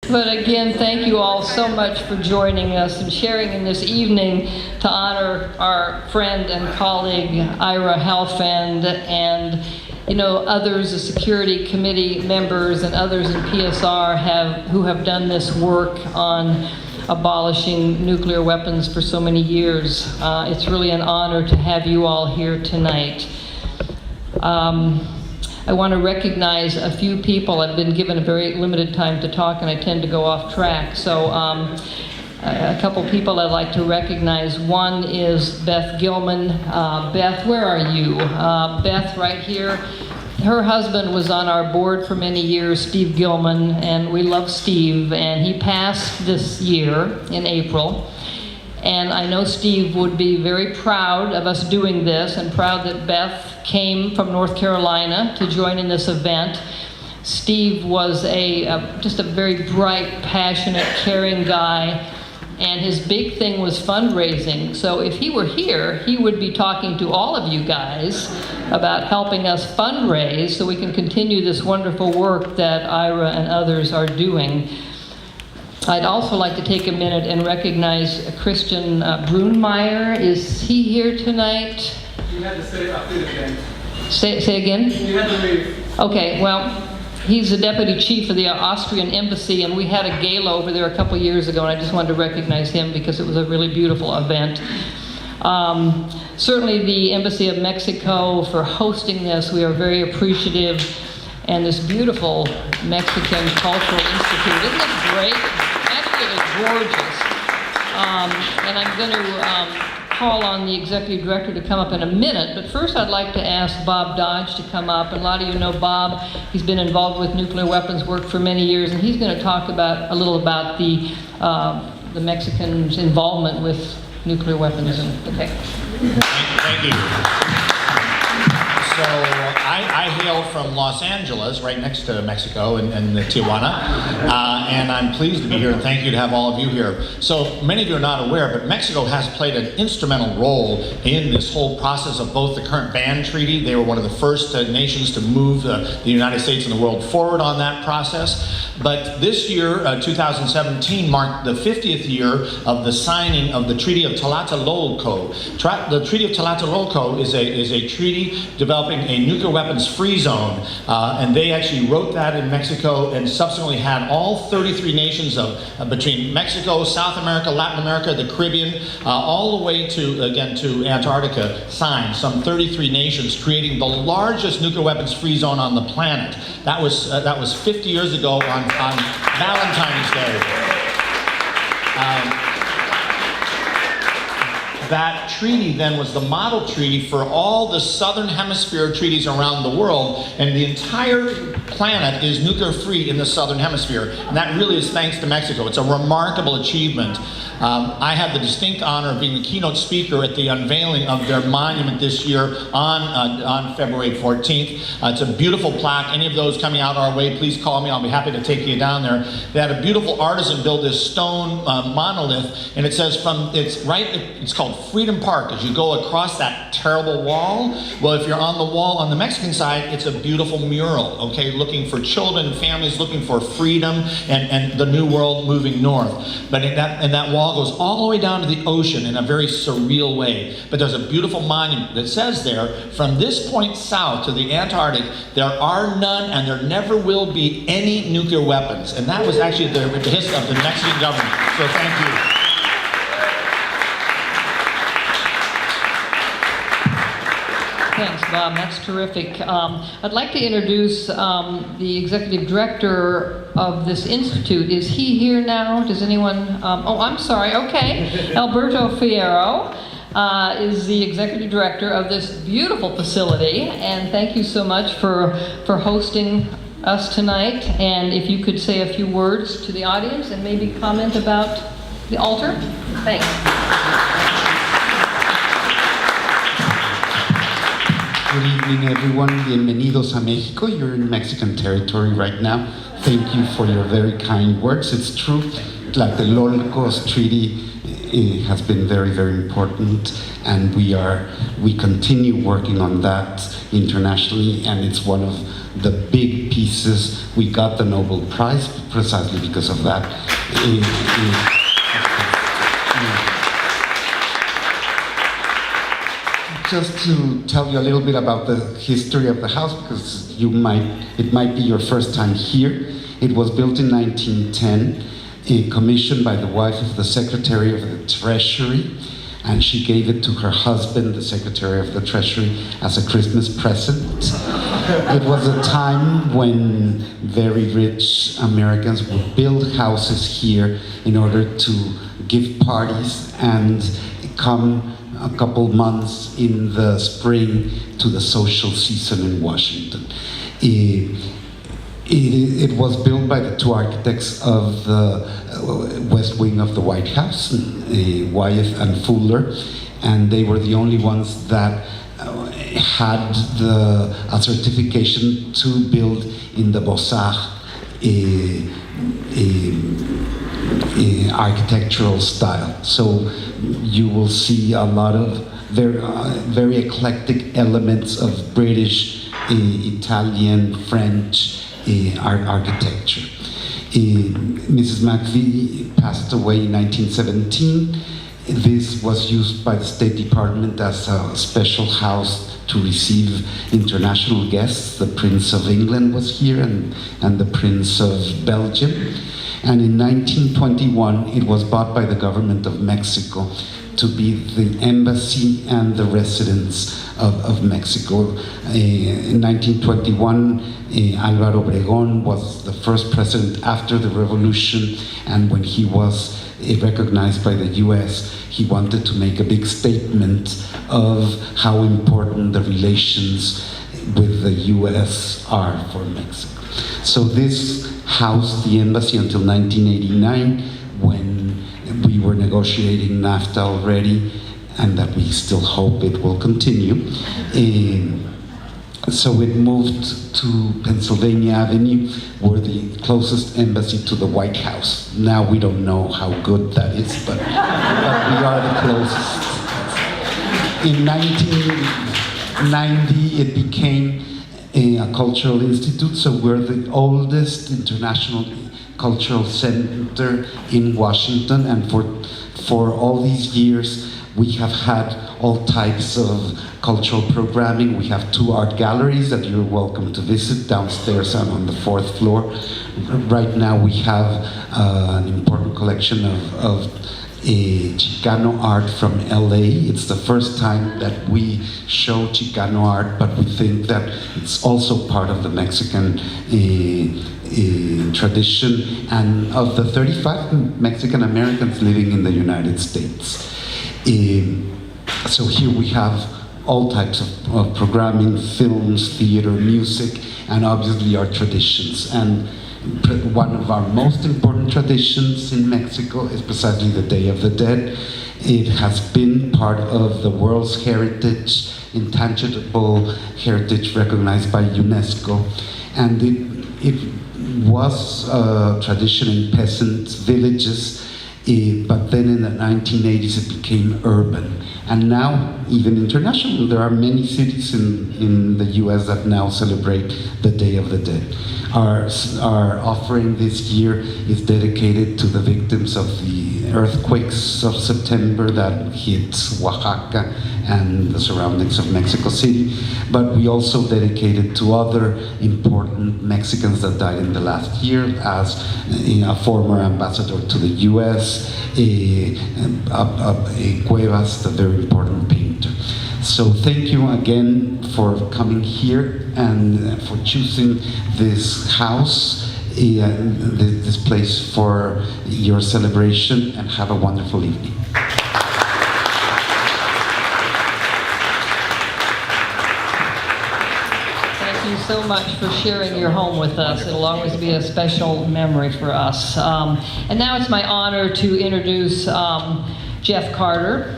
But again, thank you all so much for joining us and sharing in this evening to honor our friend and colleague Ira Halfand and others, the security committee members and others in PSR who have done this work on abolishing nuclear weapons for so many years. It's really an honor to have you all here tonight. I want to recognize a few people. I've been given a very limited time to talk, and I tend to go off track. So a couple people I'd like to recognize. One is Beth Gilman. Beth, where are you? Beth, right here. Her husband was on our board for many years, Steve Gilman, and we love Steve, and he passed this year in April. And I know Steve would be very proud of us doing this and proud that Beth came from North Carolina to join in this event. Steve was just a very bright, passionate, caring guy, and his big thing was fundraising. So if he were here, he would be talking to all of you guys about helping us fundraise so we can continue this wonderful work that Ira and others are doing. I'd also like to take a minute and recognize Christian Brunmeyer. Is he here tonight? You had to say after the event. Say again? You had to leave. Okay, well, he's the deputy chief of the Austrian embassy, and we had a gala over there a couple years ago, and I just wanted to recognize him because it was a really beautiful event. Certainly the Embassy of Mexico for hosting this. We are very appreciative. And this beautiful Mexican Cultural Institute. Isn't it great? Absolutely gorgeous. And I'm going to call on the executive director to come up in a minute, but first I'd like to ask Bob Dodge to come up. And a lot of you know Bob. He's been involved with nuclear weapons work for many years, and he's going to talk a little about the Mexicans' involvement with nuclear weapons. Okay. Thank you. So I hail from Los Angeles, right next to Mexico and Tijuana, and I'm pleased to be here, and thank you to have all of you here. So many of you are not aware, but Mexico has played an instrumental role in this whole process of both the current ban treaty. They were one of the first nations to move the United States and the world forward on that process. But this year, 2017, marked the 50th year of the signing of the Treaty of Tlatelolco. The Treaty of Tlatelolco is a treaty developing a nuclear weapons-free zone, and they actually wrote that in Mexico and subsequently had all 33 nations between Mexico, South America, Latin America, the Caribbean, all the way to Antarctica sign, some 33 nations, creating the largest nuclear weapons-free zone on the planet. That was 50 years ago on Valentine's Day. That treaty then was the model treaty for all the southern hemisphere treaties around the world, and the entire planet is nuclear free in the southern hemisphere, and that really is thanks to Mexico. It's a remarkable achievement. I had the distinct honor of being the keynote speaker at the unveiling of their monument this year on February 14th. It's a beautiful plaque. Any of those coming out our way, please call me. I'll be happy to take you down there. They had a beautiful artisan build this stone monolith, and it says it's called Freedom Park. As you go across that terrible wall, well, if you're on the wall on the Mexican side, it's a beautiful mural, okay, looking for children, families looking for freedom and the new world moving north. But that wall goes all the way down to the ocean in a very surreal way. But there's a beautiful monument that says there, from this point south to the Antarctic, there are none and there never will be any nuclear weapons. And that was actually the history of the Mexican government. So thank you. Thanks, Bob. That's terrific. I'd like to introduce the executive director of this institute. Is he here now? Does anyone? Oh, I'm sorry. Okay. Alberto Fierro is the executive director of this beautiful facility, and thank you so much for hosting us tonight. And if you could say a few words to the audience and maybe comment about the altar. Thanks. Good evening, everyone. Bienvenidos a Mexico. You're in Mexican territory right now. Thank you for your very kind words. It's true, Tlatelolco's treaty has been very, very important, and we continue working on that internationally, and it's one of the big pieces. We got the Nobel Prize precisely because of that. Just to tell you a little bit about the history of the house, because it might be your first time here. It was built in 1910, commissioned by the wife of the Secretary of the Treasury, and she gave it to her husband, the Secretary of the Treasury, as a Christmas present. It was a time when very rich Americans would build houses here in order to give parties and come a couple months in the spring to the social season in Washington. It was built by the two architects of the West Wing of the White House, Wyeth and Fuller, and they were the only ones that had a certification to build in the Beaux-Arts architectural style. So you will see a lot of very eclectic elements of British, Italian, French architecture. Mrs. McVie passed away in 1917. This was used by the State Department as a special house to receive international guests. The Prince of England was here and the Prince of Belgium. And in 1921, it was bought by the government of Mexico to be the embassy and the residence of Mexico. In 1921, Álvaro Obregón was the first president after the revolution, and when he was recognized by the US, he wanted to make a big statement of how important the relations with the US are for Mexico. So this housed the embassy until 1989, when we were negotiating NAFTA already, and that we still hope it will continue. So it moved to Pennsylvania Avenue, where the closest embassy to the White House. Now we don't know how good that is, but we are the closest. In 1990, it became a cultural institute, so we're the oldest international cultural center in Washington, and for all these years, we have had all types of cultural programming. We have 2 art galleries that you're welcome to visit downstairs and on the 4th floor. Right now we have an important collection of Chicano art from LA. It's the first time that we show Chicano art, but we think that it's also part of the Mexican tradition and of the 35 Mexican Americans living in the United States. So here we have all types of programming, films, theater, music, and obviously our traditions. And one of our most important traditions in Mexico is precisely the Day of the Dead. It has been part of the world's heritage, intangible heritage recognized by UNESCO. And it was a tradition in peasant villages, but then in the 1980s it became urban. And now, even international, there are many cities in the US that now celebrate the Day of the Dead. Our offering this year is dedicated to the victims of the earthquakes of September that hit Oaxaca and the surroundings of Mexico City. But we also dedicate it to other important Mexicans that died in the last year, as a former ambassador to the US, Cuevas, the very important painter. So thank you again for coming here and for choosing this house, this place for your celebration, and have a wonderful evening. Thank you so much for sharing your home with us. It'll always be a special memory for us. And now it's my honor to introduce Jeff Carter,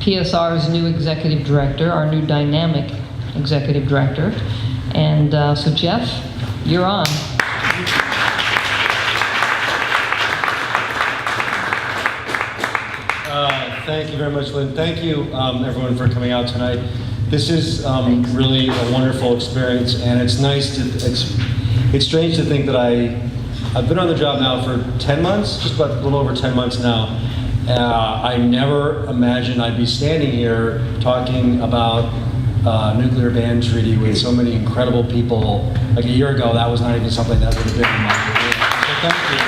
PSR's new executive director, our new dynamic executive director. And so Jeff, you're on. Thank you very much, Lynn. Thank you, everyone, for coming out tonight. This is really a wonderful experience, and it's nice to it's strange to think that I've been on the job now for 10 months, just about a little over 10 months now. I never imagined I'd be standing here talking about nuclear ban treaty with so many incredible people. Like a year ago, that was not even something that would have been in my career. So thank you.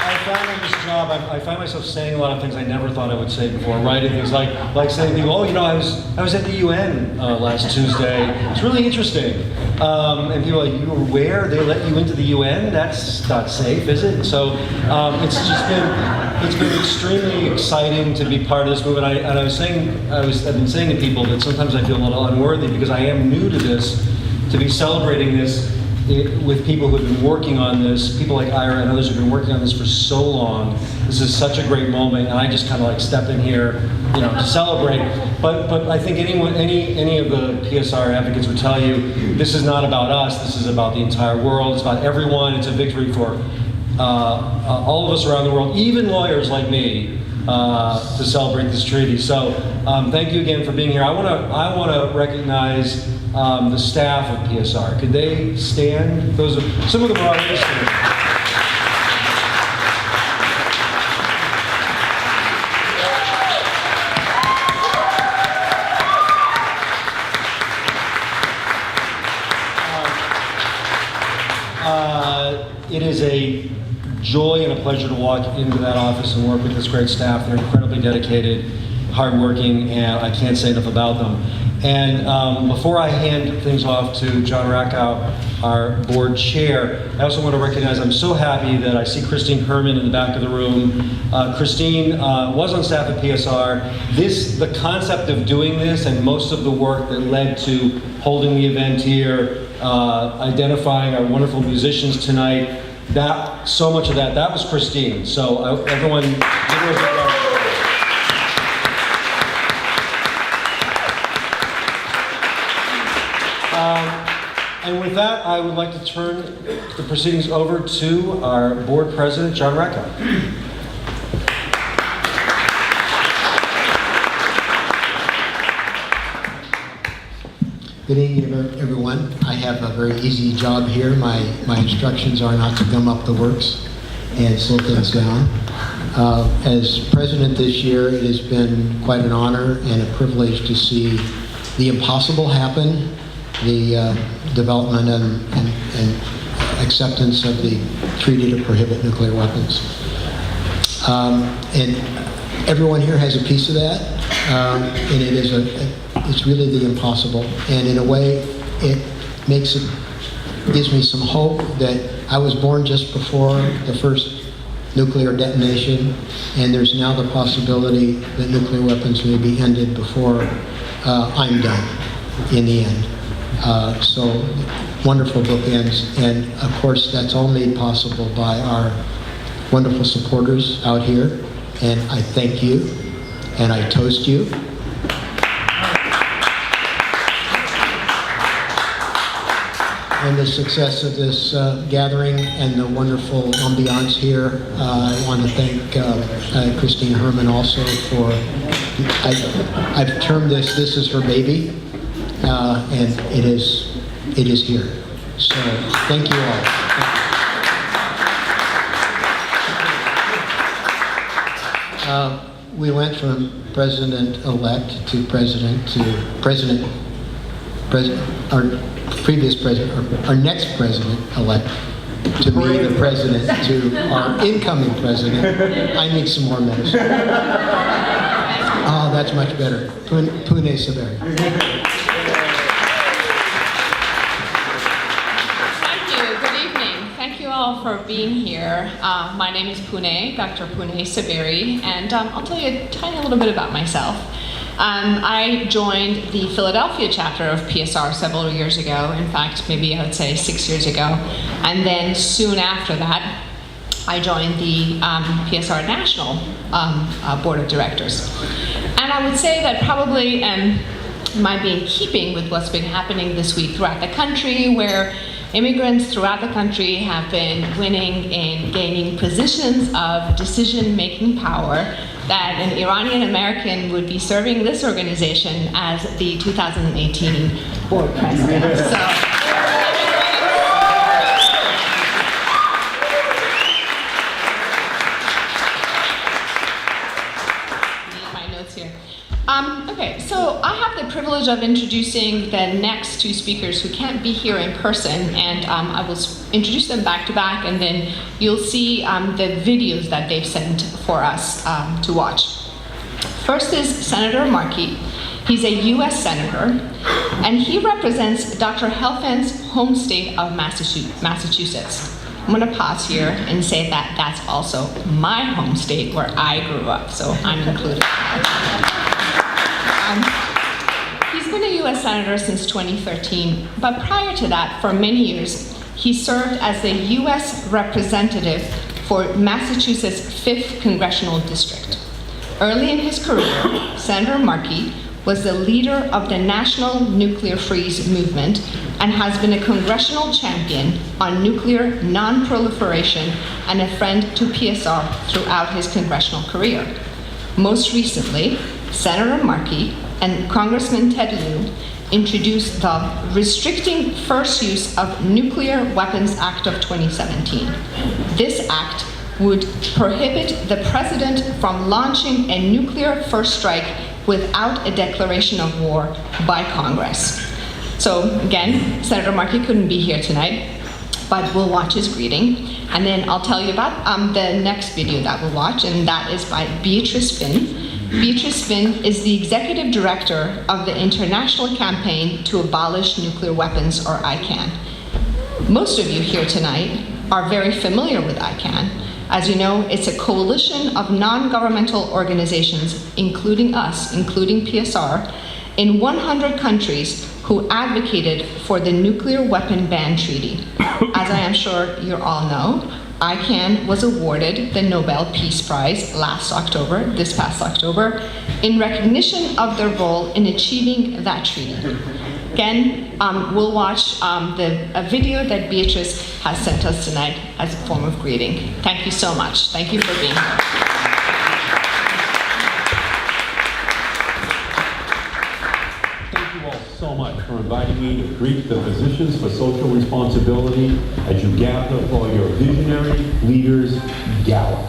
I found in this job, I find myself saying a lot of things I never thought I would say before. Writing things like saying to people, oh, you know, I was at the UN last Tuesday. It's really interesting. And people are like, you were where? They let you into the UN? That's not safe, is it? So it's been extremely exciting to be part of this movement. I've been saying to people that sometimes I feel a little unworthy because I am new to this, to be celebrating this with people who have been working on this, people like Ira and others who have been working on this for so long. This is such a great moment, and I just kind of like step in here, you know, to celebrate. But I think any of the PSR advocates would tell you, this is not about us. This is about the entire world. It's about everyone. It's a victory for all of us around the world, even lawyers like me, to celebrate this treaty. So thank you again for being here. I want to recognize the staff of PSR. Could they stand? Some of them are already standing. It is a joy and a pleasure to walk into that office and work with this great staff. They're incredibly dedicated, hardworking, and I can't say enough about them. And before I hand things off to John Rakow, our board chair, I also want to recognize I'm so happy that I see Christine Herman in the back of the room. Christine was on staff at PSR. The concept of doing this and most of the work that led to holding the event here, identifying our wonderful musicians tonight, so much of that was Christine. So everyone give her a big round. And with that, I would like to turn the proceedings over to our board president, John Rakow. Good evening, everyone. I have a very easy job here. My instructions are not to gum up the works and slow things down. As president this year, it has been quite an honor and a privilege to see the impossible happen, the development and acceptance of the treaty to prohibit nuclear weapons. And everyone here has a piece of that, and it's really the impossible. And in a way, it gives me some hope that I was born just before the first nuclear detonation, and there's now the possibility that nuclear weapons may be ended before I'm done in the end. So wonderful bookends, and of course that's all made possible by our wonderful supporters out here, and I thank you and I toast you. And the success of this gathering and the wonderful ambiance here. I want to thank Christine Herman also for, I've termed this is her baby, and it is here. So thank you all. We went from president-elect to our next president-elect to me, the president, to our incoming president. I need some more medicine. Oh, that's much better. Pune Saberi. Thank you. Good evening. Thank you all for being here. My name is Pune, Dr. Pune Saberi, and I'll tell you a tiny little bit about myself. I joined the Philadelphia chapter of PSR several years ago. In fact, maybe I would say 6 years ago. And then soon after that, I joined the PSR National Board of Directors. And I would say that probably might be in keeping with what's been happening this week throughout the country, where immigrants throughout the country have been winning and gaining positions of decision-making power, that an Iranian American would be serving this organization as the 2018 board president. So. the privilege of introducing the next two speakers who can't be here in person, and I will introduce them back to back, and then you'll see the videos that they've sent for us to watch. First is Senator Markey. He's a U.S. Senator, and he represents Dr. Helfand's home state of Massachusetts. I'm going to pause here and say that that's also my home state where I grew up, so I'm included. He's been a U.S. Senator since 2013, but prior to that, for many years, he served as the U.S. representative for Massachusetts' 5th Congressional District. Early in his career, Senator Markey was the leader of the National Nuclear Freeze movement and has been a congressional champion on nuclear non-proliferation and a friend to PSR throughout his congressional career. Most recently, Senator Markey and Congressman Ted Lieu introduced the Restricting First Use of Nuclear Weapons Act of 2017. This act would prohibit the president from launching a nuclear first strike without a declaration of war by Congress. So again, Senator Markey couldn't be here tonight, but we'll watch his greeting. And then I'll tell you about the next video that we'll watch, and that is by Beatrice Finn. Beatrice Finn is the executive director of the International Campaign to Abolish Nuclear Weapons, or ICAN. Most of you here tonight are very familiar with ICAN. As you know, it's a coalition of non-governmental organizations, including us, including PSR, in 100 countries who advocated for the Nuclear Weapon Ban Treaty. As I am sure you all know, ICAN was awarded the Nobel Peace Prize this past October, in recognition of their role in achieving that treaty. Again, we'll watch a video that Beatrice has sent us tonight as a form of greeting. Thank you so much. Thank you for being here. Thank you all so much for inviting me to greet the Physicians for Social Responsibility as you gather for your Visionary Leaders Gala.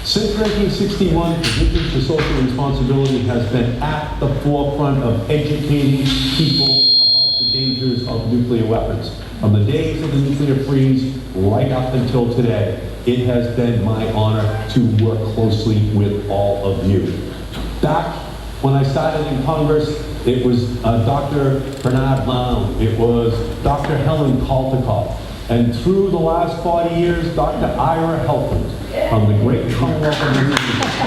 Since 1961, Physicians for Social Responsibility has been at the forefront of educating people about the dangers of nuclear weapons. From the days of the nuclear freeze right up until today, it has been my honor to work closely with all of you. Back when I started in Congress, it was Dr. Bernard Baum, it was Dr. Helen Kaltikoff, and through the last 40 years, Dr. Ira Helfand from the great Commonwealth of Massachusetts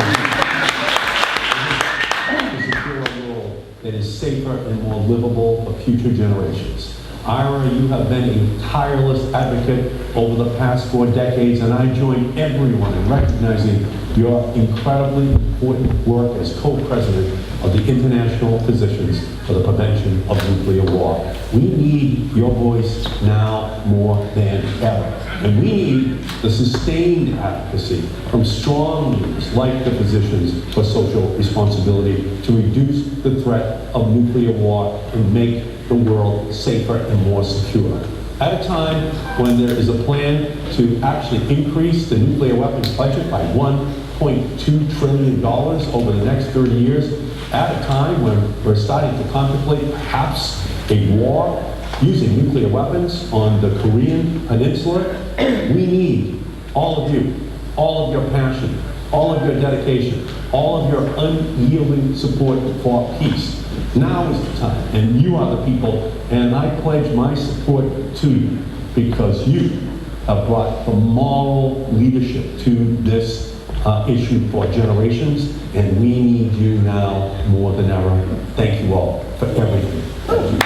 to secure a world that is safer and more livable for future generations. Ira, you have been a tireless advocate over the past 4 decades, and I join everyone in recognizing your incredibly important work as co-president of the International Physicians for the Prevention of Nuclear War. We need your voice now more than ever. And we need the sustained advocacy from strong leaders like the Physicians for Social Responsibility to reduce the threat of nuclear war and make the world safer and more secure. At a time when there is a plan to actually increase the nuclear weapons budget by $1.2 trillion over the next 30 years, at a time when we're starting to contemplate perhaps a war using nuclear weapons on the Korean Peninsula, we need all of you, all of your passion, all of your dedication, all of your unyielding support for peace. Now is the time, and you are the people, and I pledge my support to you because you have brought the moral leadership to this issue for generations, and we need you now more than ever. Thank you all for everything. Thank you.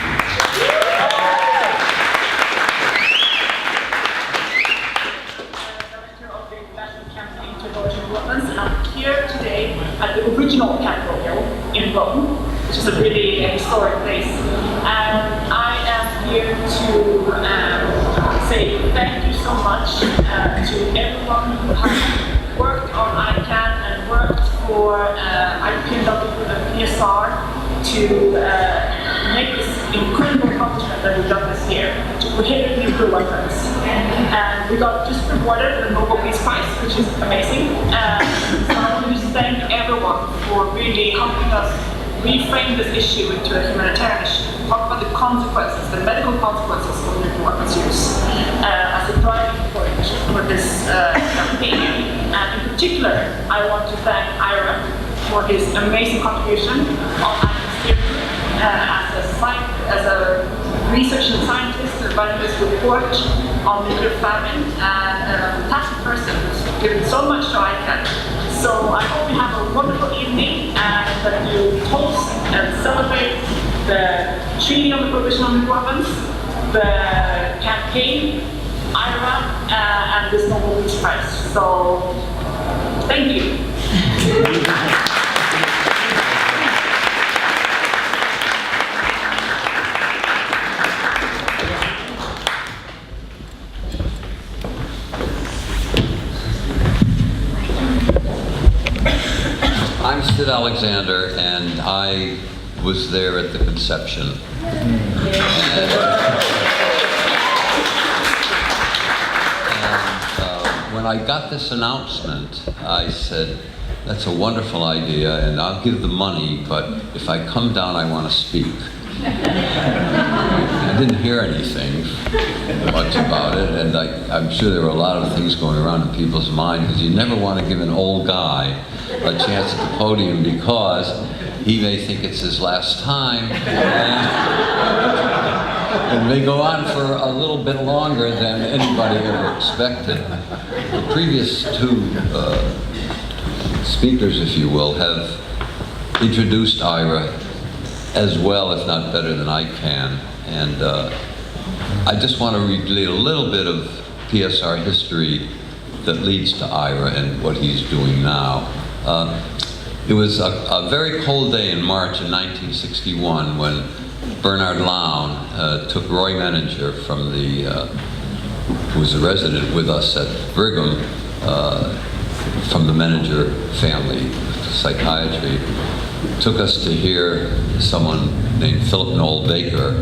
I'm here today at the original Capitol Hill in Rome, which is a really historic place. And I am here to say thank you so much to everyone who has worked on ICAN and worked for IPNW and PSR to make this incredible accomplishment that we've done this year, to prohibit nuclear weapons. And we got just rewarded with the Nobel Peace Prize, which is amazing. So I want to just thank everyone for really helping us reframe this issue into a humanitarian issue, talk about the consequences, the medical consequences of nuclear weapons use as a driving point for this campaign. And in particular, I want to thank Ira for his amazing contribution on as a research and scientist writing this report on nuclear famine, and a fantastic person who's given so much to ICANN. So I hope you have a wonderful evening and that you toast and celebrate the Treaty on the Prohibition of Nuclear Weapons, the campaign, IRA, and this Nobel Peace Prize. So, thank you. I'm Sid Alexander, and I was there at the conception. When I got this announcement, I said, that's a wonderful idea, and I'll give the money, but if I come down, I want to speak. I didn't hear anything much about it, and I'm sure there were a lot of things going around in people's minds, because you never want to give an old guy a chance at the podium, because he may think it's his last time, and may go on for a little bit longer than anybody ever expected. The previous two speakers, if you will, have introduced IRA as well, if not better than I can. And I just want to relate a little bit of PSR history that leads to IRA and what he's doing now. It was a very cold day in March in 1961 when Bernard Lown took Roy Menninger from who was a resident with us at Brigham, from the Menninger family, psychiatry, took us to hear someone named Philip Noel Baker,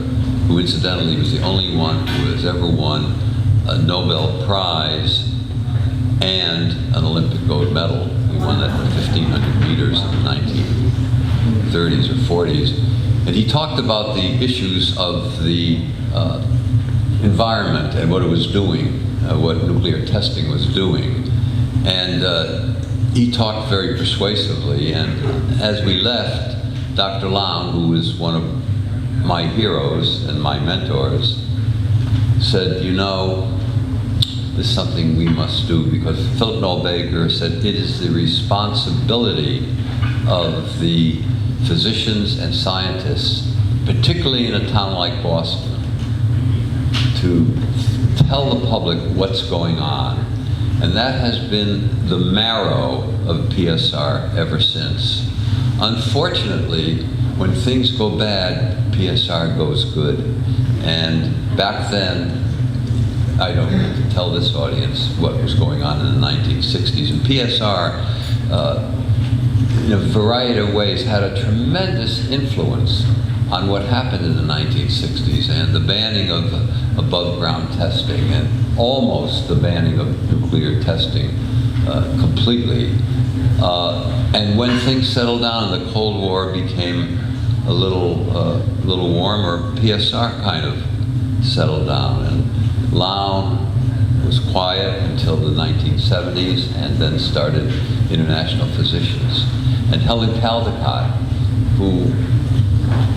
who incidentally was the only one who has ever won a Nobel Prize and an Olympic gold medal. He won that in 1,500 meters in the 1930s or 40s. And he talked about the issues of the environment and what it was doing, what nuclear testing was doing. And he talked very persuasively, and as we left, Dr. Lown, who was one of my heroes and my mentors, said, you know, this is something we must do, because Philip Noel Baker said it is the responsibility of the physicians and scientists, particularly in a town like Boston, to tell the public what's going on. And that has been the marrow of PSR ever since. Unfortunately, when things go bad, PSR goes good. And back then, I don't need to tell this audience what was going on in the 1960s. And PSR, in a variety of ways, had a tremendous influence on what happened in the 1960s and the banning of above-ground testing and almost the banning of nuclear testing completely. And when things settled down and the Cold War became a little warmer, PSR kind of settled down. And Lown was quiet until the 1970s and then started International Physicians. And Helen Caldecott, who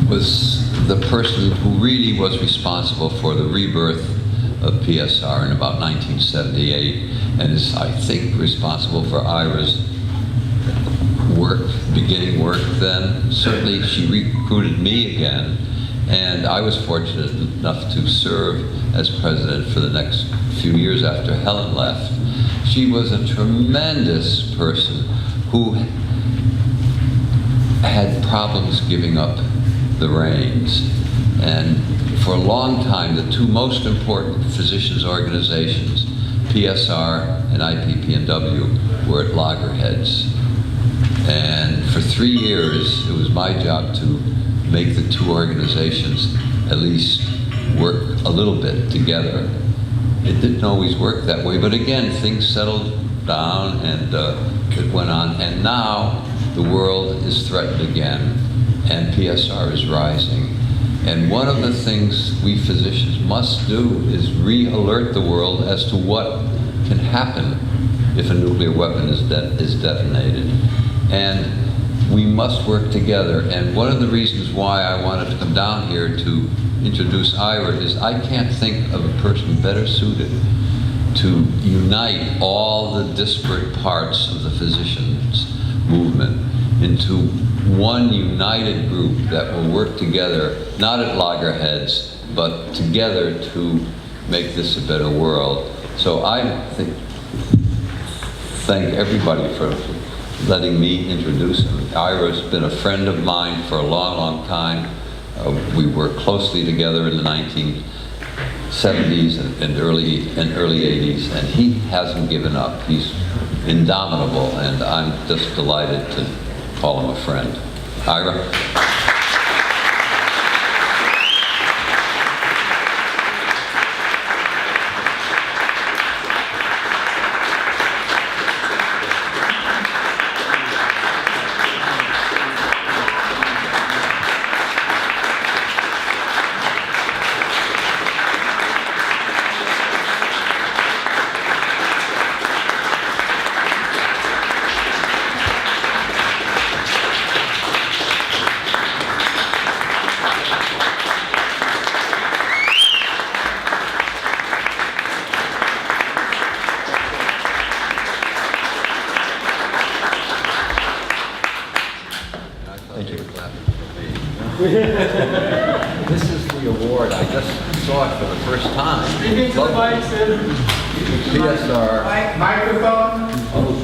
was the person who really was responsible for the rebirth of PSR in about 1978, and is, I think, responsible for IRA's beginning work then. Certainly she recruited me again, and I was fortunate enough to serve as president for the next few years after Helen left. She was a tremendous person who had problems giving up the reins. And for a long time, the two most important physicians' organizations, PSR and IPPNW, were at loggerheads. And for 3 years, it was my job to make the two organizations at least work a little bit together. It didn't always work that way, but again, things settled down and it went on. And now the world is threatened again. and PSR is rising. And one of the things we physicians must do is re-alert the world as to what can happen if a nuclear weapon is detonated. And we must work together. And one of the reasons why I wanted to come down here to introduce Ira is I can't think of a person better suited to unite all the disparate parts of the physicians movement into one united group that will work together, not at loggerheads, but together to make this a better world. So I thank everybody for letting me introduce him. Ira's been a friend of mine for a long, long time. We worked closely together in the 1970s and early 80s, and he hasn't given up. He's indomitable, and I'm just delighted to call him a friend. Ira? This is the award. I just saw it for the first time. Speaking to the mic, sir. PSR. Microphone. Oh,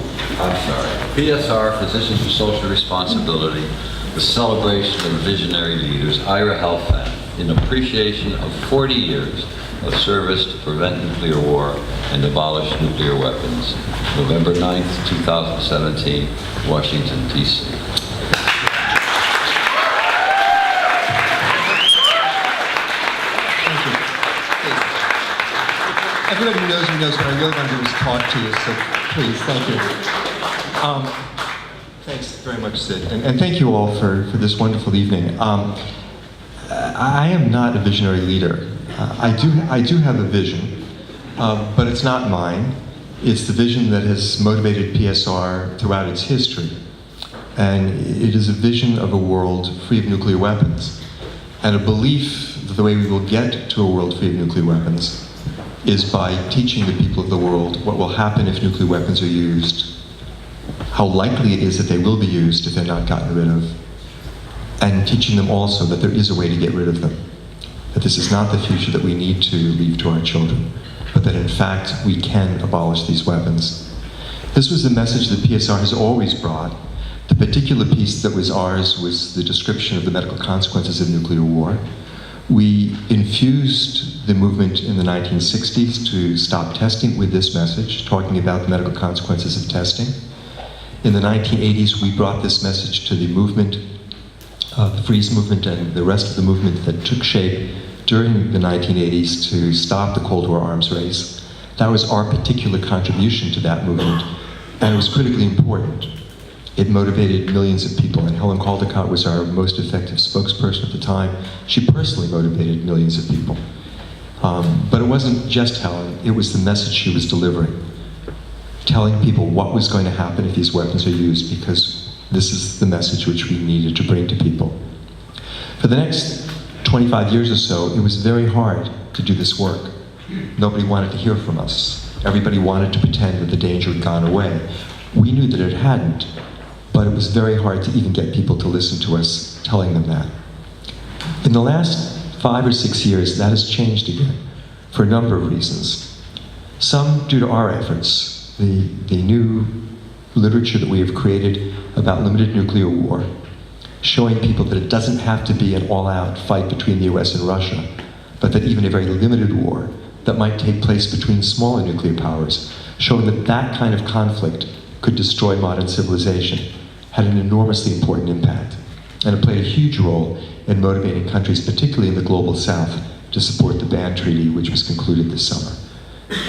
I'm sorry. PSR, Physicians for Social Responsibility, the celebration of visionary leaders, Ira Helfand, in appreciation of 40 years of service to prevent nuclear war and abolish nuclear weapons. November 9th, 2017, Washington, D.C. Everybody knows me knows what I really want to do is talk to you, so please, thank you. Thanks very much, Sid, and thank you all for this wonderful evening. I am not a visionary leader. I do have a vision, but it's not mine. It's the vision that has motivated PSR throughout its history. And it is a vision of a world free of nuclear weapons, and a belief that the way we will get to a world free of nuclear weapons is by teaching the people of the world what will happen if nuclear weapons are used, how likely it is that they will be used if they're not gotten rid of, and teaching them also that there is a way to get rid of them, that this is not the future that we need to leave to our children, but that in fact we can abolish these weapons. This was the message that PSR has always brought. The particular piece that was ours was the description of the medical consequences of nuclear war. We infused the movement in the 1960s to stop testing with this message, talking about the medical consequences of testing. In the 1980s, we brought this message to the movement, the freeze movement and the rest of the movement that took shape during the 1980s to stop the Cold War arms race. That was our particular contribution to that movement, and it was critically important. It motivated millions of people, and Helen Caldicott was our most effective spokesperson at the time. She personally motivated millions of people. But it wasn't just Helen, it was the message she was delivering, telling people what was going to happen if these weapons are used, because this is the message which we needed to bring to people. For the next 25 years or so, it was very hard to do this work. Nobody wanted to hear from us. Everybody wanted to pretend that the danger had gone away. We knew that it hadn't, but it was very hard to even get people to listen to us telling them that. In the last 5 or 6 years, that has changed again for a number of reasons. Some due to our efforts, the new literature that we have created about limited nuclear war, showing people that it doesn't have to be an all-out fight between the US and Russia, but that even a very limited war that might take place between smaller nuclear powers, showing that that kind of conflict could destroy modern civilization, had an enormously important impact. And it played a huge role in motivating countries, particularly in the global south, to support the ban treaty, which was concluded this summer.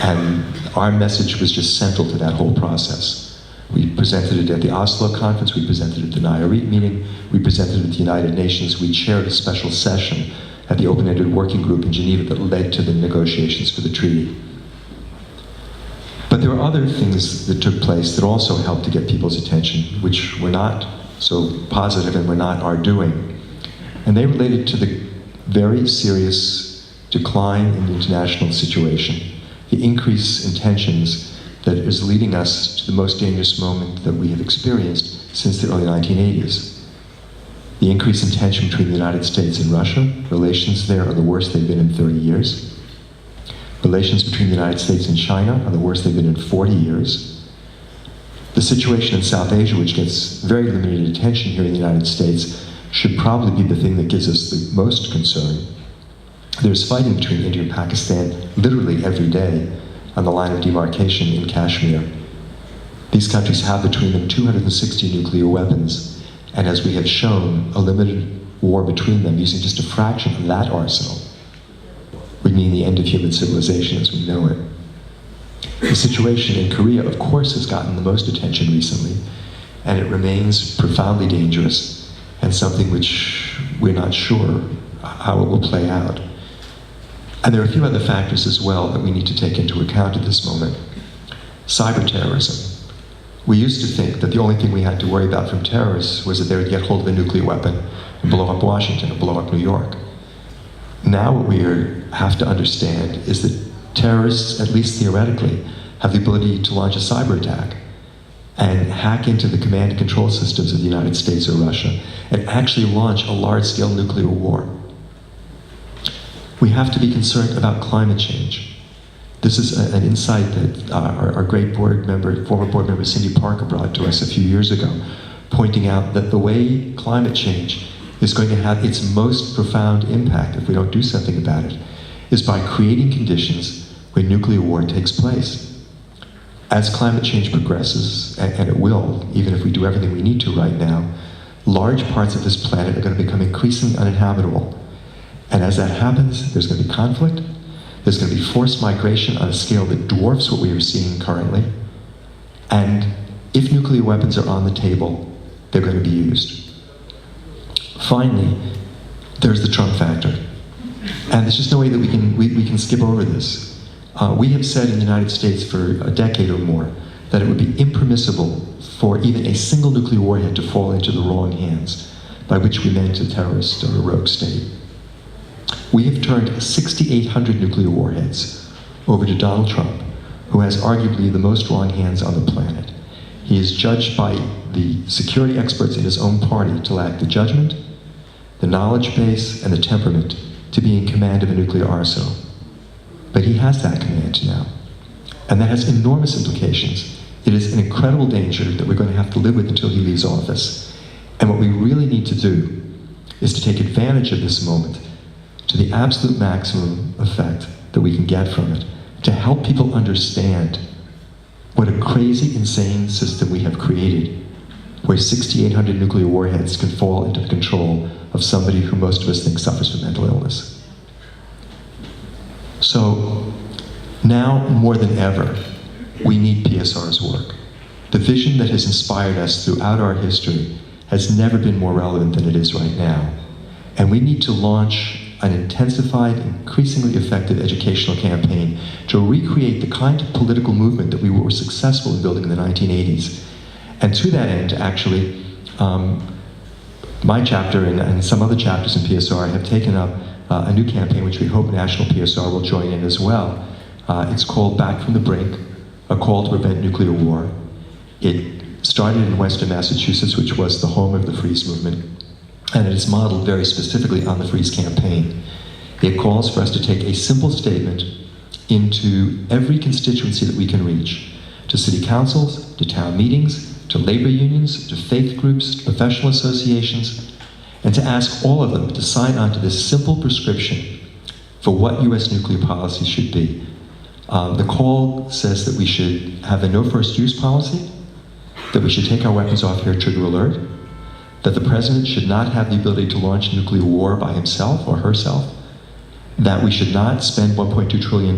And our message was just central to that whole process. We presented it at the Oslo conference, we presented it at the Nayarit meeting, we presented it at the United Nations, we chaired a special session at the Open-Ended Working Group in Geneva that led to the negotiations for the treaty. But there were other things that took place that also helped to get people's attention, which were not so positive and were not our doing. And they related to the very serious decline in the international situation, the increase in tensions that is leading us to the most dangerous moment that we have experienced since the early 1980s. The increase in tension between the United States and Russia, relations there are the worst they've been in 30 years. Relations between the United States and China are the worst they've been in 40 years. The situation in South Asia, which gets very limited attention here in the United States, should probably be the thing that gives us the most concern. There's fighting between India and Pakistan literally every day on the line of demarcation in Kashmir. These countries have between them 260 nuclear weapons, and as we have shown, a limited war between them using just a fraction of that arsenal would mean the end of human civilization as we know it. The situation in Korea, of course, has gotten the most attention recently, and it remains profoundly dangerous and something which we're not sure how it will play out. And there are a few other factors as well that we need to take into account at this moment. Cyber terrorism. We used to think that the only thing we had to worry about from terrorists was that they would get hold of a nuclear weapon and blow up Washington or blow up New York. Now what we have to understand is that terrorists, at least theoretically, have the ability to launch a cyber attack and hack into the command and control systems of the United States or Russia and actually launch a large-scale nuclear war. We have to be concerned about climate change. This is an insight that our great former board member Cindy Parker brought to us a few years ago, pointing out that the way climate change is going to have its most profound impact if we don't do something about it is by creating conditions where nuclear war takes place. As climate change progresses, and it will, even if we do everything we need to right now, large parts of this planet are going to become increasingly uninhabitable. And as that happens, there's going to be conflict, there's going to be forced migration on a scale that dwarfs what we are seeing currently, and if nuclear weapons are on the table, they're going to be used. Finally, there's the Trump factor. And there's just no way that we can skip over this. We have said in the United States for a decade or more that it would be impermissible for even a single nuclear warhead to fall into the wrong hands, by which we meant a terrorist or a rogue state. We have turned 6,800 nuclear warheads over to Donald Trump, who has arguably the most wrong hands on the planet. He is judged by the security experts in his own party to lack the judgment, the knowledge base, and the temperament to be in command of a nuclear arsenal. But he has that command now. And that has enormous implications. It is an incredible danger that we're going to have to live with until he leaves office. And what we really need to do is to take advantage of this moment to the absolute maximum effect that we can get from it, to help people understand what a crazy, insane system we have created, where 6,800 nuclear warheads can fall into the control of somebody who most of us think suffers from mental illness. So, now more than ever, we need PSR's work. The vision that has inspired us throughout our history has never been more relevant than it is right now. And we need to launch an intensified, increasingly effective educational campaign to recreate the kind of political movement that we were successful in building in the 1980s. And to that end, actually, my chapter and some other chapters in PSR have taken up a new campaign which we hope National PSR will join in as well. It's called Back from the Brink, a call to prevent nuclear war. It started in Western Massachusetts, which was the home of the Freeze movement, and it is modeled very specifically on the Freeze campaign. It calls for us to take a simple statement into every constituency that we can reach, to city councils, to town meetings, to labor unions, to faith groups, to professional associations, and to ask all of them to sign on to this simple prescription for what U.S. nuclear policy should be. The call says that we should have a no first use policy, that we should take our weapons off here trigger alert, that the president should not have the ability to launch nuclear war by himself or herself, that we should not spend $1.2 trillion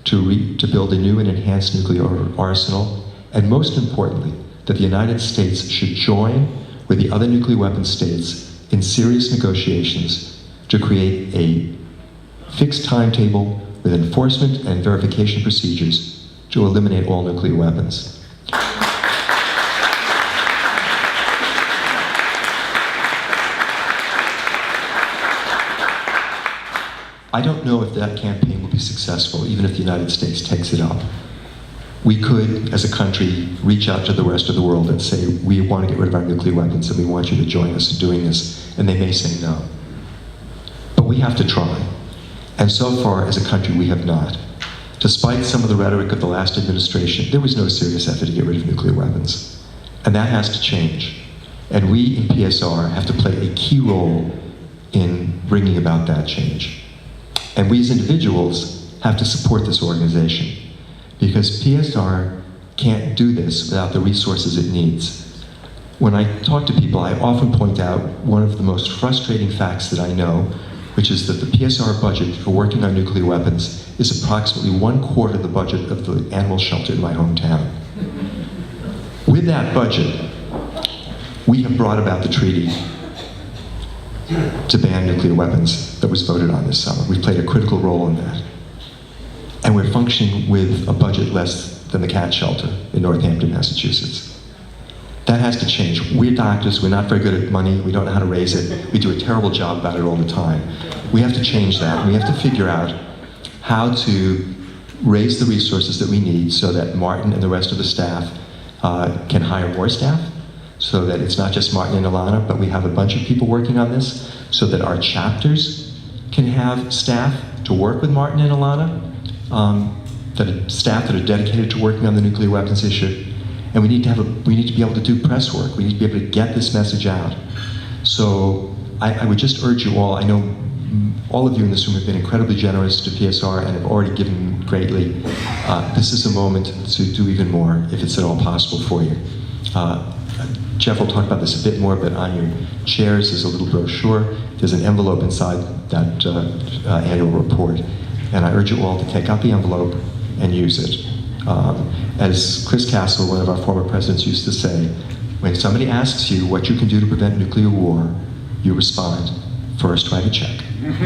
to build a new and enhanced nuclear arsenal, and most importantly, that the United States should join with the other nuclear weapon states in serious negotiations to create a fixed timetable with enforcement and verification procedures to eliminate all nuclear weapons. I don't know if that campaign will be successful, even if the United States takes it up. We could, as a country, reach out to the rest of the world and say, we want to get rid of our nuclear weapons and we want you to join us in doing this, and they may say no. But we have to try. And so far, as a country, we have not. Despite some of the rhetoric of the last administration, there was no serious effort to get rid of nuclear weapons. And that has to change. And we in PSR have to play a key role in bringing about that change. And we as individuals have to support this organization, because PSR can't do this without the resources it needs. When I talk to people, I often point out one of the most frustrating facts that I know, which is that the PSR budget for working on nuclear weapons is approximately 1/4 the budget of the animal shelter in my hometown. With that budget, we have brought about the treaty to ban nuclear weapons that was voted on this summer. We've played a critical role in that. And we're functioning with a budget less than the cat shelter in Northampton, Massachusetts. That has to change. We're doctors, we're not very good at money, we don't know how to raise it, we do a terrible job about it all the time. We have to change that. We have to figure out how to raise the resources that we need so that Martin and the rest of the staff can hire more staff, so that it's not just Martin and Ilana, but we have a bunch of people working on this, so that our chapters can have staff to work with Martin and Ilana, staff that are dedicated to working on the nuclear weapons issue. And we need to be able to do press work. We need to be able to get this message out. So I would just urge you all, I know all of you in this room have been incredibly generous to PSR and have already given greatly. This is a moment to do even more, if it's at all possible for you. Jeff will talk about this a bit more, but on your chairs is a little brochure. There's an envelope inside that annual report. And I urge you all to take out the envelope and use it. As Chris Castle, one of our former presidents, used to say, when somebody asks you what you can do to prevent nuclear war, you respond, first write a check. If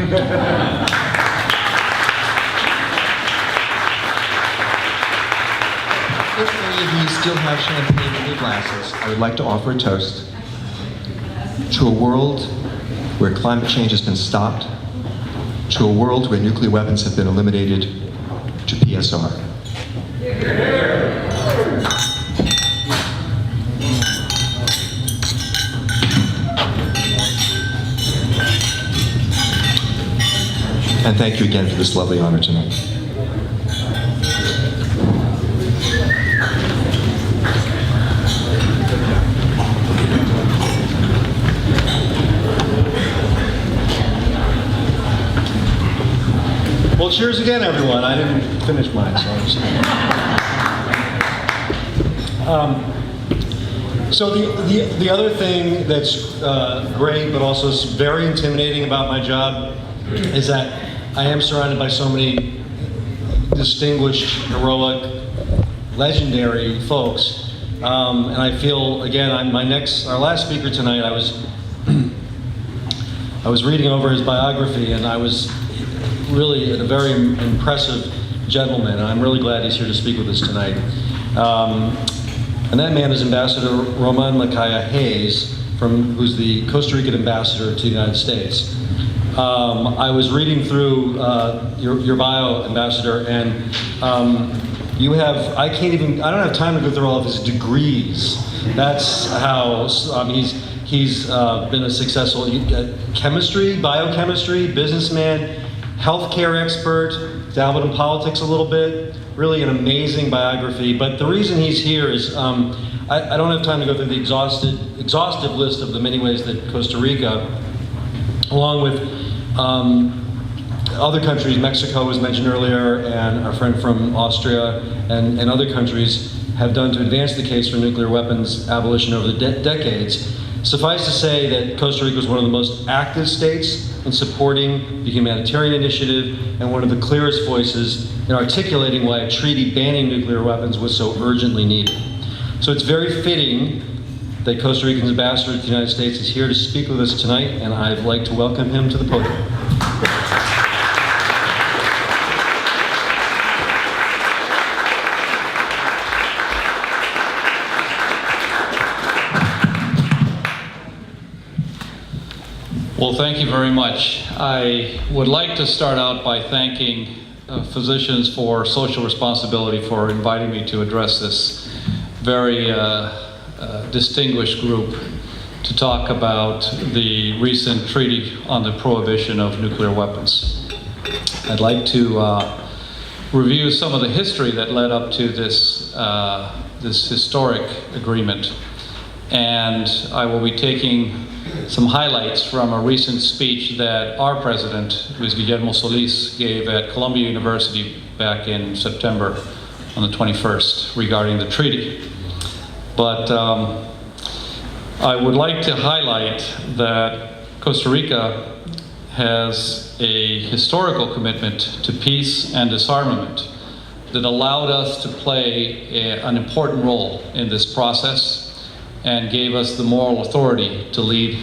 any of you still have champagne in your glasses, I would like to offer a toast to a world where climate change has been stopped, to a world where nuclear weapons have been eliminated, to PSR. And thank you again for this lovely honor tonight. Well, cheers again, everyone. I didn't finish mine, so I'm just... So the other thing that's great, but also is very intimidating about my job, is that I am surrounded by so many distinguished, heroic, legendary folks, and I feel again, our last speaker tonight, I was reading over his biography, and I was really a very impressive gentleman, and I'm really glad he's here to speak with us tonight. And that man is Ambassador Roman Makaya Hayes, who's the Costa Rican ambassador to the United States. I was reading through your bio, Ambassador, and you have, I don't have time to go through all of his degrees. That's how, he's been a successful chemistry, biochemistry, businessman, healthcare expert, dabbled in politics a little bit, really an amazing biography. But the reason he's here is, I don't have time to go through the exhaustive list of the many ways that Costa Rica, along with other countries, Mexico was mentioned earlier, and our friend from Austria, and other countries have done to advance the case for nuclear weapons abolition over the decades. Suffice to say that Costa Rica is one of the most active states in supporting the humanitarian initiative and one of the clearest voices in articulating why a treaty banning nuclear weapons was so urgently needed. So it's very fitting that Costa Rica's ambassador to the United States is here to speak with us tonight, and I'd like to welcome him to the podium. Well, thank you very much. I would like to start out by thanking Physicians for Social Responsibility for inviting me to address this very distinguished group to talk about the recent treaty on the prohibition of nuclear weapons. I'd like to review some of the history that led up to this, this historic agreement. And I will be taking some highlights from a recent speech that our president, who is Guillermo Solis, gave at Columbia University back in September on the 21st regarding the treaty. But I would like to highlight that Costa Rica has a historical commitment to peace and disarmament that allowed us to play an important role in this process and gave us the moral authority to lead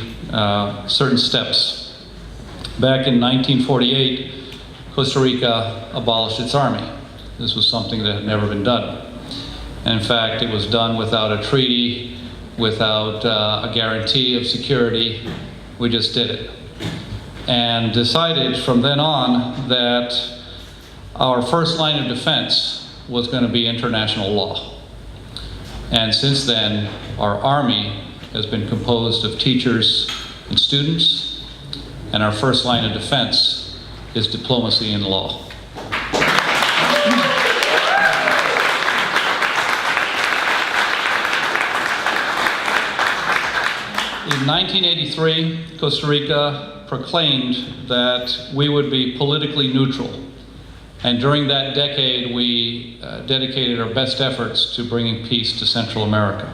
certain steps. Back in 1948, Costa Rica abolished its army. This was something that had never been done. And in fact, it was done without a treaty, without a guarantee of security. We just did it. And decided from then on that our first line of defense was going to be international law. And since then, our Army has been composed of teachers and students, and our first line of defense is diplomacy and law. In 1983, Costa Rica proclaimed that we would be politically neutral. And during that decade, we dedicated our best efforts to bringing peace to Central America.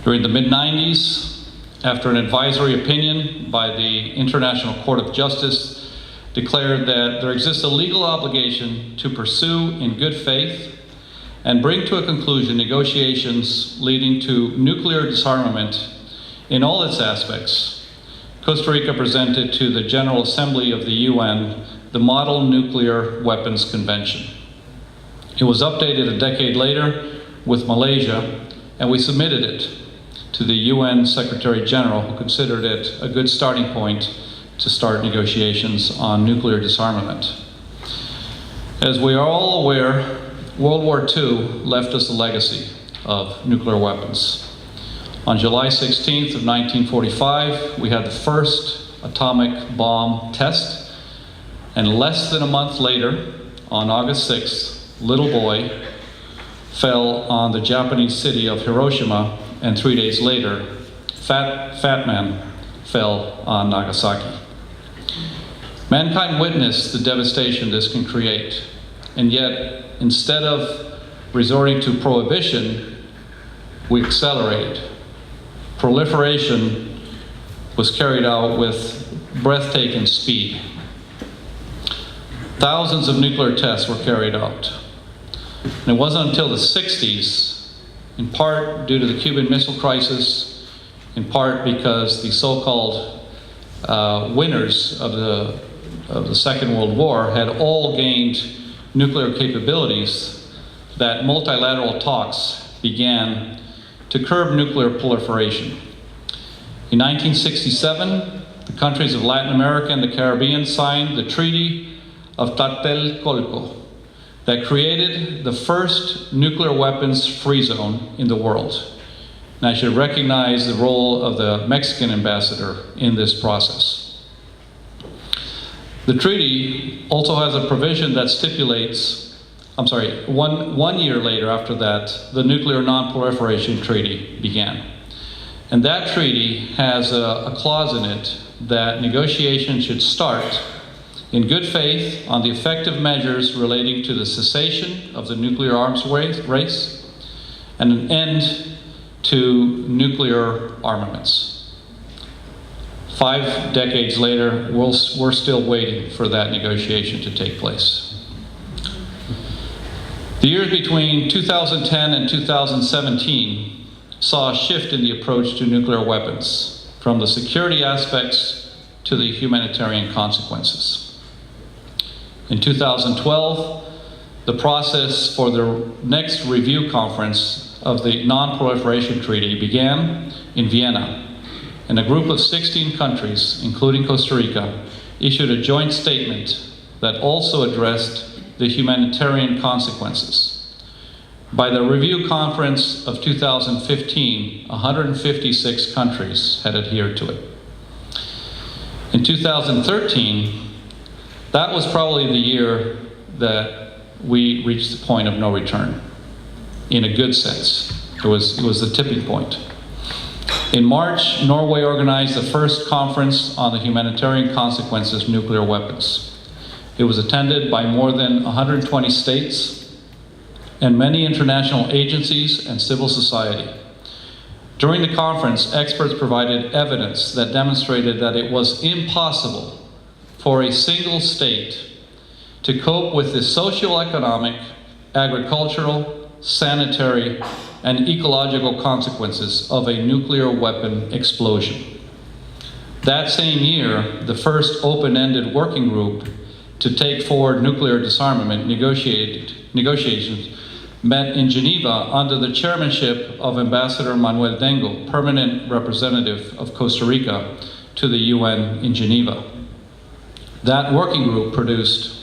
During the mid-90s, after an advisory opinion by the International Court of Justice declared that there exists a legal obligation to pursue in good faith and bring to a conclusion negotiations leading to nuclear disarmament in all its aspects, Costa Rica presented to the General Assembly of the UN the Model Nuclear Weapons Convention. It was updated a decade later with Malaysia, and we submitted it to the UN Secretary General, who considered it a good starting point to start negotiations on nuclear disarmament. As we are all aware, World War II left us a legacy of nuclear weapons. On July 16th of 1945, we had the first atomic bomb test. And less than a month later, on August 6th, little boy fell on the Japanese city of Hiroshima, and 3 days later, Fat Man fell on Nagasaki. Mankind witnessed the devastation this can create, and yet, instead of resorting to prohibition, we accelerated. Proliferation was carried out with breathtaking speed. Thousands of nuclear tests were carried out. And it wasn't until the 60s, in part due to the Cuban Missile Crisis, in part because the so-called winners of the Second World War had all gained nuclear capabilities, that multilateral talks began to curb nuclear proliferation. In 1967, the countries of Latin America and the Caribbean signed the Treaty of Tlatelolco that created the first nuclear weapons free zone in the world. And I should recognize the role of the Mexican ambassador in this process. The treaty also has a provision that stipulates, one year later after that, the Nuclear Non-Proliferation Treaty began. And that treaty has a clause in it that negotiations should start in good faith on the effective measures relating to the cessation of the nuclear arms race and an end to nuclear armaments. 5 decades later, we're still waiting for that negotiation to take place. The years between 2010 and 2017 saw a shift in the approach to nuclear weapons, from the security aspects to the humanitarian consequences. In 2012, the process for the next review conference of the Non-Proliferation Treaty began in Vienna, and a group of 16 countries, including Costa Rica, issued a joint statement that also addressed the humanitarian consequences. By the review conference of 2015, 156 countries had adhered to it. In 2013, that was probably the year that we reached the point of no return, in a good sense. It was the tipping point. In March, Norway organized the first conference on the humanitarian consequences of nuclear weapons. It was attended by more than 120 states and many international agencies and civil society. During the conference, experts provided evidence that demonstrated that it was impossible for a single state to cope with the socioeconomic, agricultural, sanitary, and ecological consequences of a nuclear weapon explosion. That same year, the first open-ended working group to take forward nuclear disarmament negotiations met in Geneva under the chairmanship of Ambassador Manuel Dengo, permanent representative of Costa Rica to the UN in Geneva. That working group produced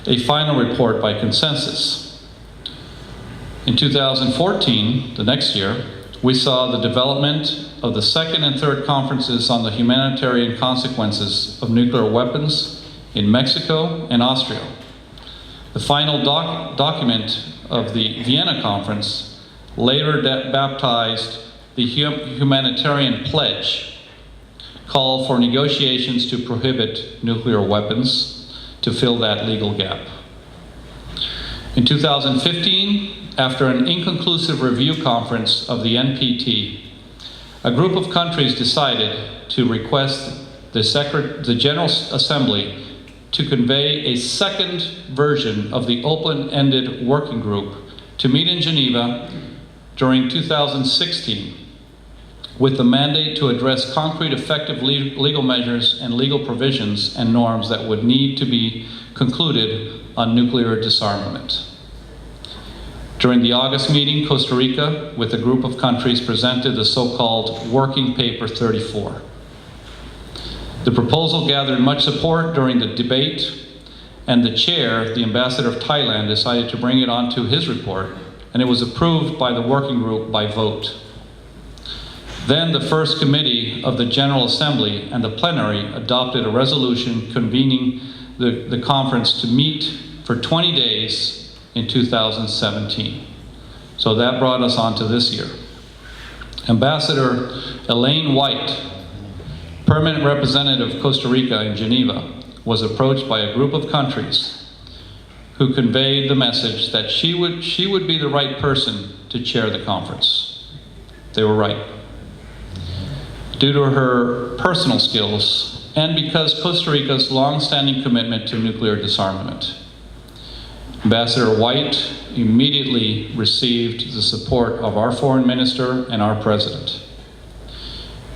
a final report by consensus. In 2014, the next year, we saw the development of the second and third conferences on the humanitarian consequences of nuclear weapons in Mexico and Austria. The final document of the Vienna Conference, later baptized the Humanitarian Pledge, called for negotiations to prohibit nuclear weapons to fill that legal gap. In 2015, after an inconclusive review conference of the NPT, a group of countries decided to request the General Assembly to convey a second version of the open-ended working group to meet in Geneva during 2016 with the mandate to address concrete effective legal measures and legal provisions and norms that would need to be concluded on nuclear disarmament. During the August meeting, Costa Rica, with a group of countries, presented the so-called Working Paper 34. The proposal gathered much support during the debate, and the chair, the ambassador of Thailand, decided to bring it onto his report, and it was approved by the working group by vote. Then the first committee of the General Assembly and the plenary adopted a resolution convening the conference to meet for 20 days in 2017. So that brought us on to this year. Ambassador Elaine White, permanent representative of Costa Rica in Geneva, was approached by a group of countries who conveyed the message that she would be the right person to chair the conference. They were right. Due to her personal skills and because Costa Rica's long-standing commitment to nuclear disarmament. Ambassador White immediately received the support of our foreign minister and our president.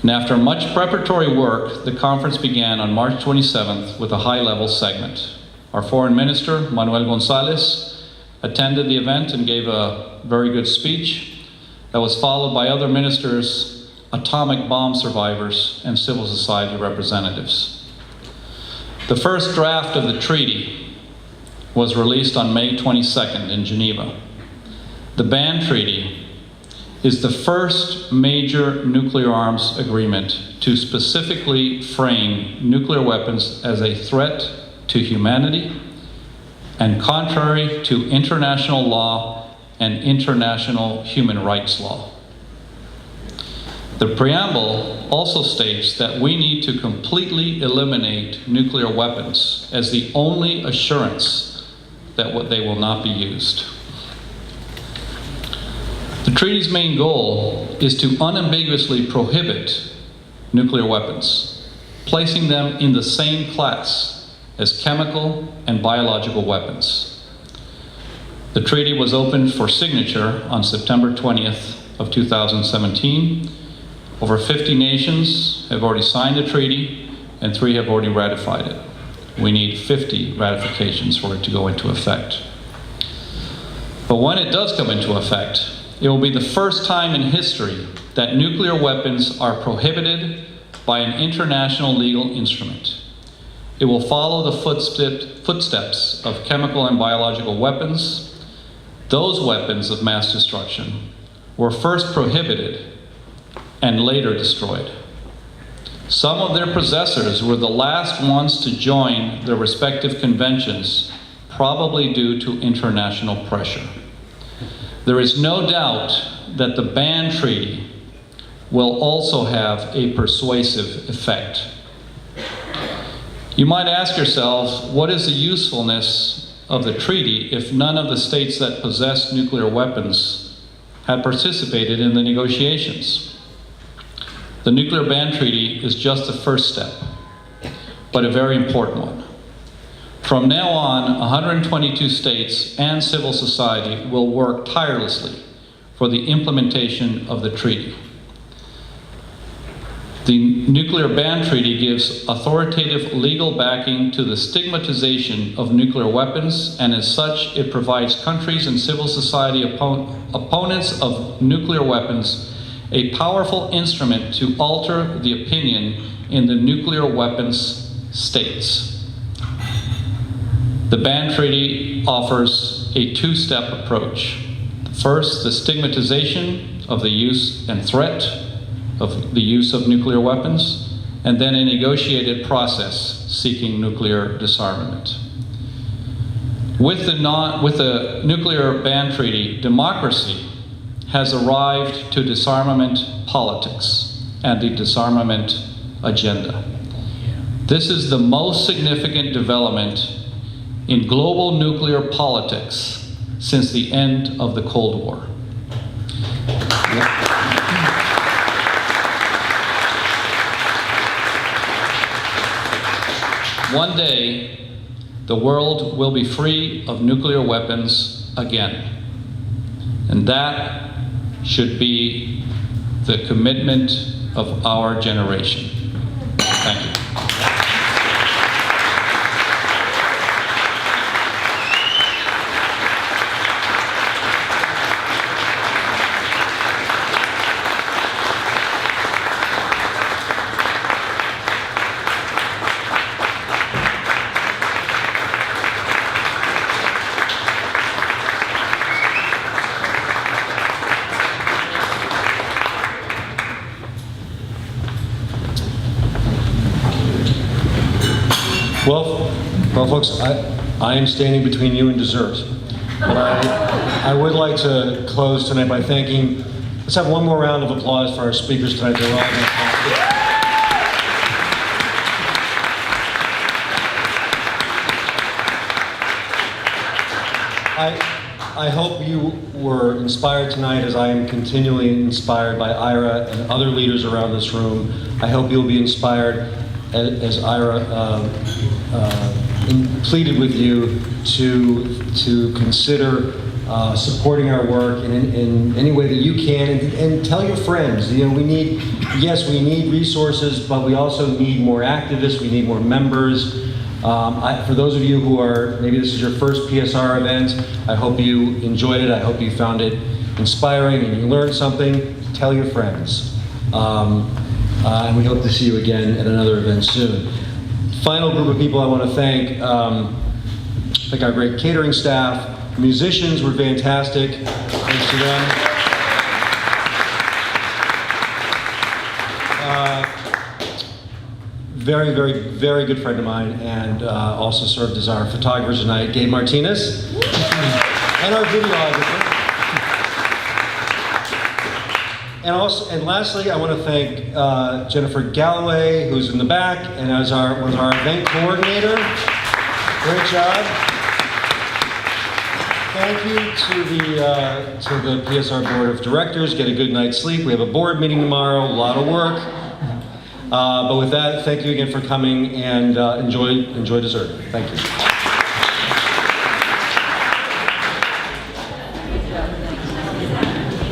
And after much preparatory work, the conference began on March 27th with a high-level segment. Our foreign minister, Manuel Gonzalez, attended the event and gave a very good speech that was followed by other ministers, atomic bomb survivors, and civil society representatives. The first draft of the treaty was released on May 22nd in Geneva. The ban treaty is the first major nuclear arms agreement to specifically frame nuclear weapons as a threat to humanity and contrary to international law and international human rights law. The preamble also states that we need to completely eliminate nuclear weapons as the only assurance that they will not be used. The treaty's main goal is to unambiguously prohibit nuclear weapons, placing them in the same class as chemical and biological weapons. The treaty was opened for signature on September 20th of 2017. Over 50 nations have already signed the treaty, and 3 have already ratified it. We need 50 ratifications for it to go into effect. But when it does come into effect, it will be the first time in history that nuclear weapons are prohibited by an international legal instrument. It will follow the footsteps of chemical and biological weapons. Those weapons of mass destruction were first prohibited and later destroyed. Some of their possessors were the last ones to join their respective conventions, probably due to international pressure. There is no doubt that the ban treaty will also have a persuasive effect. You might ask yourselves, what is the usefulness of the treaty if none of the states that possess nuclear weapons had participated in the negotiations? The nuclear ban treaty is just the first step, but a very important one. From now on, 122 states and civil society will work tirelessly for the implementation of the treaty. The nuclear ban treaty gives authoritative legal backing to the stigmatization of nuclear weapons, and as such, it provides countries and civil society opponents of nuclear weapons a powerful instrument to alter the opinion in the nuclear weapons states. The ban treaty offers a two-step approach. First, the stigmatization of the use and threat of the use of nuclear weapons, and then a negotiated process seeking nuclear disarmament. With the nuclear ban treaty, democracy has arrived to disarmament politics and the disarmament agenda. This is the most significant development in global nuclear politics since the end of the Cold War. One day, the world will be free of nuclear weapons again. And that should be the commitment of our generation. Thank you. Well, folks, I am standing between you and dessert. But I would like to close tonight by thanking, let's have one more round of applause for our speakers tonight. They're all fantastic. I hope you were inspired tonight as I am continually inspired by Ira and other leaders around this room. I hope you'll be inspired as Ira pleaded with you to consider supporting our work in any way that you can, and tell your friends. You know, we need resources, but we also need more activists. We need more members. For those of you who are, maybe this is your first PSR event, I hope you enjoyed it. I hope you found it inspiring and you learned something. Tell your friends. And we hope to see you again at another event soon. Final group of people I want to thank our great catering staff. Musicians were fantastic. Thanks to them. Very, very, very good friend of mine, and also served as our photographer tonight, Gabe Martinez, and our videographer. And lastly, I want to thank Jennifer Galloway, who's in the back, and was our event coordinator. Great job. Thank you to the PSR Board of Directors. Get a good night's sleep. We have a board meeting tomorrow. A lot of work. But with that, thank you again for coming, and enjoy dessert. Thank you.